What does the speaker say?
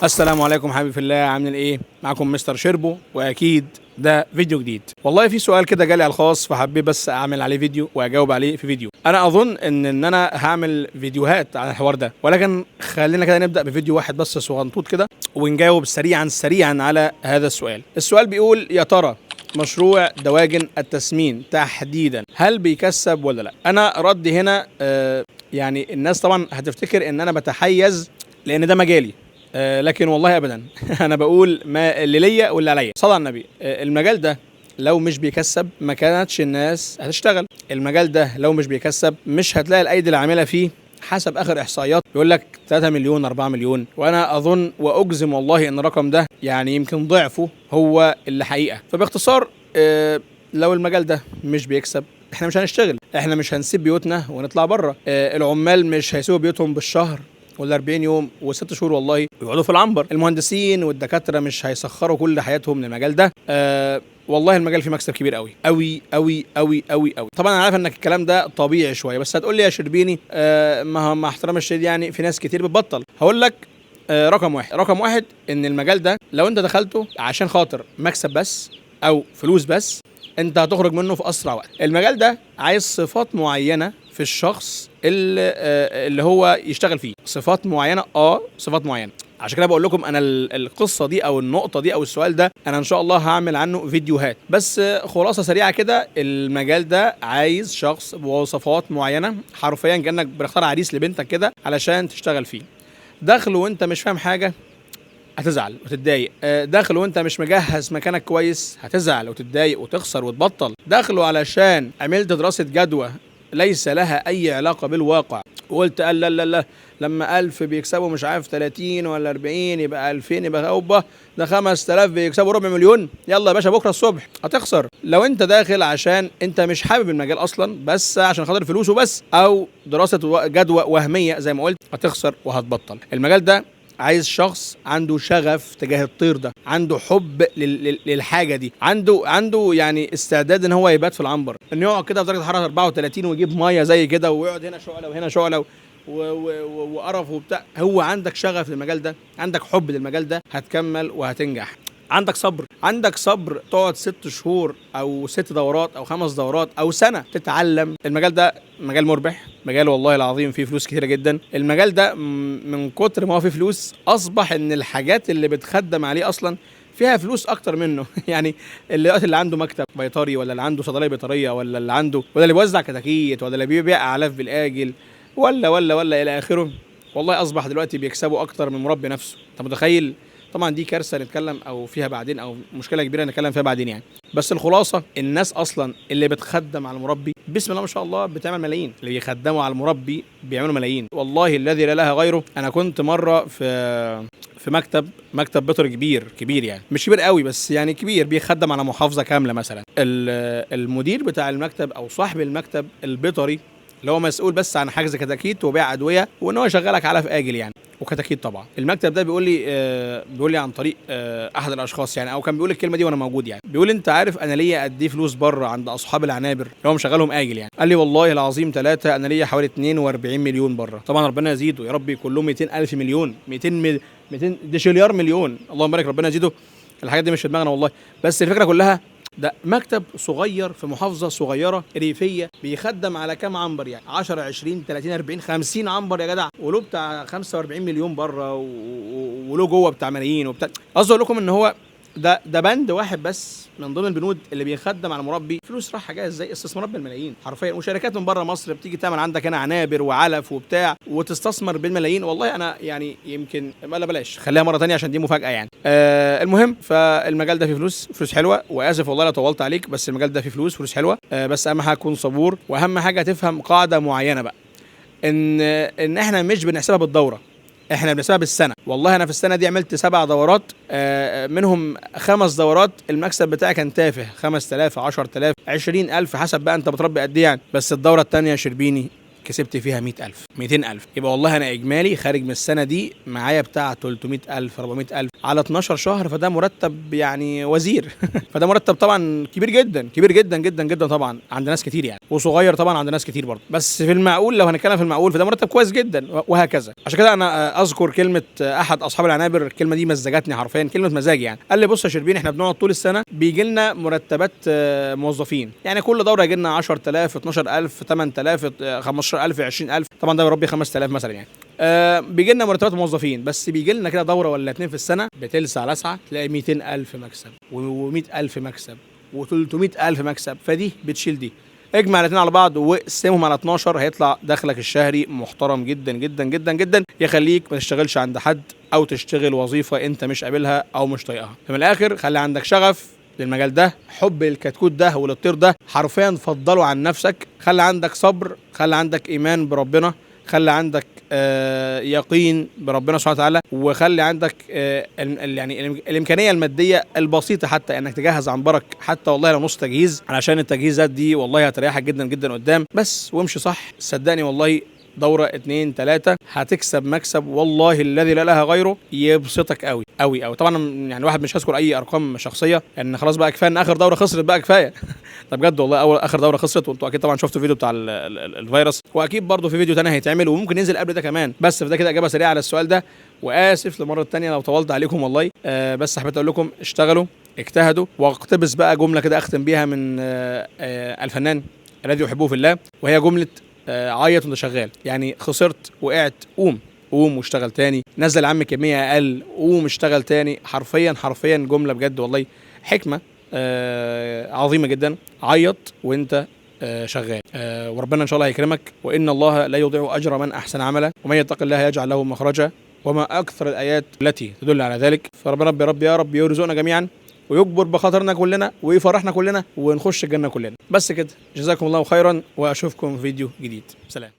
السلام عليكم حبيبي في الله، عاملين ايه؟ معاكم مستر شربو، واكيد ده فيديو جديد. والله في سؤال كده جالي على الخاص، فحبيت بس اعمل عليه فيديو واجاوب عليه في فيديو. انا اظن ان انا هعمل فيديوهات على الحوار ده، ولكن خلينا كده نبدا بفيديو واحد بس صغنطوط كده ونجاوب سريعا على هذا السؤال. السؤال بيقول: يا ترى مشروع دواجن التسمين تحديدا هل بيكسب ولا لا؟ انا ردي هنا يعني الناس طبعا هتفتكر ان انا بتحيز لان ده مجالي، لكن والله ابدا انا بقول ما اللي ليا واللي عليا. صلى على النبي. المجال ده لو مش بيكسب ما كانتش الناس هتشتغل. المجال ده لو مش بيكسب مش هتلاقي الايدي العامله فيه. حسب اخر احصائيات بيقول لك 3 مليون 4 مليون، وانا اظن واجزم والله ان الرقم ده يعني يمكن ضعفه هو اللي حقيقه. فباختصار لو المجال ده مش بيكسب احنا مش هنشتغل، احنا مش هنسيب بيوتنا ونطلع بره. العمال مش هيسيبوا بيوتهم بالشهر ولا 40 يوم و6 شهور والله ويقعدوا في العنبر. المهندسين والدكاتره مش هيسخروا كل حياتهم للمجال ده. والله المجال فيه مكسب كبير قوي قوي قوي قوي قوي قوي. طبعا انا عارف انك الكلام ده طبيعي شويه، بس هتقول لي يا شربيني مع احترامي الشديد يعني في ناس كتير بتبطل. هقول لك رقم واحد ان المجال ده لو انت دخلته عشان خاطر مكسب بس او فلوس بس انت هتخرج منه في اسرع وقت. المجال ده عايز صفات معينه في الشخص اللي هو يشتغل فيه، صفات معينه صفات معينه. عشان كده بقول لكم انا القصه دي او النقطه دي او السؤال ده انا ان شاء الله هعمل عنه فيديوهات. بس خلاصه سريعه كده، المجال ده عايز شخص بوصفات معينه، حرفيا كانك بتختار عريس لبنتك كده علشان تشتغل فيه. دخل وانت مش فاهم حاجه هتزعل وتتضايق. داخل وانت مش مجهز مكانك كويس هتزعل وتتضايق وتخسر وتبطل. داخله علشان عملت دراسة جدوى ليس لها اي علاقة بالواقع وقلت لا لا لا، لما 1000 بيكسبوا مش عارف 30 ولا 40 يبقى 2000 يبقى اوبا ده 5000 بيكسبوا ربع مليون، يلا يا باشا بكره الصبح. هتخسر. لو انت داخل عشان انت مش حابب المجال اصلا بس عشان خاطر فلوسه بس او دراسة جدوى وهمية زي ما قلت، هتخسر وهتبطل. المجال ده عايز شخص عنده شغف تجاه الطير ده، عنده حب للحاجه دي، عنده يعني استعداد ان هو يبات في العنبر، انه يقعد كده في درجه حراره 34 ويجيب ميه زي كده ويقعد هنا شعله وهنا شعله وقرف وبتاع. هو عندك شغف للمجال ده، عندك حب للمجال ده، هتكمل وهتنجح. عندك صبر تقعد 6 شهور او 6 دورات او 5 دورات او سنه تتعلم. المجال ده مجال مربح، مجال والله العظيم فيه فلوس كتيره جدا. المجال ده من كتر ما هو فيه فلوس اصبح ان الحاجات اللي بتخدم عليه اصلا فيها فلوس اكتر منه يعني اللي عنده مكتب بيطري، ولا اللي عنده صيدليه بيطريه، ولا اللي عنده، ولا اللي بيوزع كتاكيت، ولا اللي بيبيع اعلاف بالاجل، ولا الى اخره. والله اصبح دلوقتي بيكسبوا اكتر من مربي نفسه. انت متخيل؟ طبعا دي كارثه نتكلم او فيها بعدين، او مشكله كبيره نتكلم فيها بعدين يعني. بس الخلاصه الناس اصلا اللي بتخدم على المربي بسم الله ما شاء الله بتعمل ملايين، اللي بيخدموا على المربي بيعملوا ملايين. والله الذي لا اله غيره. انا كنت مره في مكتب بيطري كبير يعني مش كبير قوي بس يعني كبير، بيخدم على محافظه كامله مثلا. المدير بتاع المكتب او صاحب المكتب البيطري اللي هو مسؤول بس عن حجز كتاكيت وبيع ادويه وان هو يشغلك على في اجل يعني وكتاكيت طبعا. المكتب ده بيقول لي عن طريق احد الاشخاص يعني، او كان بيقول الكلمه دي وانا موجود يعني. بيقول انت عارف انا ليا قد ايه فلوس بره عند اصحاب العنابر اللي هو مشغلهم اجل يعني. قال لي والله العظيم 3 انا ليا حوالي 42 مليون بره. طبعا ربنا يزيده يا رب، كلهم 200 الف مليون 200 ديشليار مليون، اللهم بارك ربنا يزيده. الحاجات دي مش في دماغنا والله، بس الفكره كلها ده مكتب صغير في محافظه صغيره ريفيه بيخدم على كام عنبر يعني 10 20 30 40 50 عنبر يا جدع، وله بتاع 45 مليون بره وله جوه بتاع ملايين وبتاع. قصدي اقول لكم ان هو ده بند واحد بس من ضمن البنود اللي بيخدم على المربي. فلوس رايحه جايه ازاي؟ استثمارات بالملايين حرفيا، وشركات من بره مصر بتيجي تعمل عندك هنا عنابر وعلف وبتاع وتستثمر بالملايين. والله انا يعني يمكن بلاش خليها مره ثانيه عشان دي مفاجاه يعني. المهم فالمجال ده فيه فلوس حلوه، واسف والله لو طولت عليك بس المجال ده فيه فلوس حلوه. بس اهم حاجه تكون صبور، واهم حاجه تفهم قاعده معينه بقى، ان احنا مش بنحسبها بالدوره، احنا بنحسبها بالسنه. والله انا في السنه دي عملت 7 دورات، منهم 5 دورات المكسب بتاعي كان تافه، 5000 10000 20000 حسب بقى انت بتربي قد ايه يعني. بس الدوره الثانيه شربيني كسبت فيها 100,000 200,000، يبقى والله انا اجمالي خارج من السنه دي معايا بتاع 300,000 400,000 على 12 شهر، فده مرتب يعني وزير. فده مرتب طبعا كبير جدا كبير جدا جدا جدا طبعا عند ناس كتير يعني، وصغير طبعا عند ناس كتير برضه، بس في المعقول لو هنتكلم في المعقول فده مرتب كويس جدا، وهكذا. عشان كده انا اذكر كلمه احد اصحاب العنابر، الكلمه دي مزجتني حرفيا، كلمه مزاج يعني. قال لي بص يا شربين، احنا بنقعد طول السنه بيجي لنا مرتبات موظفين، يعني كل دوره يجي لنا 10,000 12,000 8,000 15,000 20,000، طبعا ده يربي 5,000 مثلا يعني. بيجي لنا مرتبات موظفين، بس بيجي لنا كده دوره ولا اتنين في السنه بتلسع لسعه تلاقي 200,000 مكسب و100,000 مكسب و300,000 مكسب، فدي بتشيل دي. اجمع الاثنين على بعض واقسمهم على 12 هيطلع دخلك الشهري محترم جدا جدا جدا جدا، يخليك ما تشتغلش عند حد او تشتغل وظيفه انت مش قابلها او مش طايقها. فمن الاخر خلي عندك شغف للمجال ده، حب الكتكوت ده وللطير ده، حرفيا فضله عن نفسك. خلي عندك صبر، خلي عندك ايمان بربنا، خلي عندك يقين بربنا سبحانه وتعالى، وخلي عندك يعني الامكانيه الماديه البسيطه حتى انك تجهز عنبرك، حتى والله لو نص تجهيز، علشان التجهيزات دي والله هتريحك جدا جدا قدام. بس وامشي صح، صدقني والله دورة 2 3 هتكسب مكسب والله الذي لا اله غيره يبسطك قوي قوي قوي. طبعا يعني الواحد مش هذكر اي ارقام شخصيه، لان خلاص بقى كفايه ان اخر دوره خسرت بقى كفايه. ده بجد والله، اخر دوره خسرت، وانتوا اكيد طبعا شفتوا الفيديو بتاع الفيروس، واكيد برضه في فيديو تاني هيتعمل وممكن ينزل قبل ده كمان. بس في ده كده اجابه سريعه على السؤال ده، واسف للمره الثانيه لو طولت عليكم والله. بس حبيت اقول لكم اشتغلوا اجتهدوا. واقتبس بقى جمله كده اختم بيها من الفنان الذي يحبه في الله، وهي جمله عيط وانت شغال. يعني خسرت وقعت قوم واشتغل تاني، نزل يا عم كميه اقل قوم اشتغل تاني. حرفيا حرفيا جمله بجد والله حكمه عظيمه جدا. عيط وانت شغال، وربنا ان شاء الله هيكرمك، وان الله لا يضيع اجر من احسن عملا، ومن يتق الله يجعل له مخرجا، وما اكثر الايات التي تدل على ذلك. فربنا رب يا رب يرزقنا جميعا، ويكبر بخاطرنا كلنا، ويفرحنا كلنا، ونخش الجنه كلنا. بس كده، جزاكم الله خيرا، واشوفكم في فيديو جديد. سلام.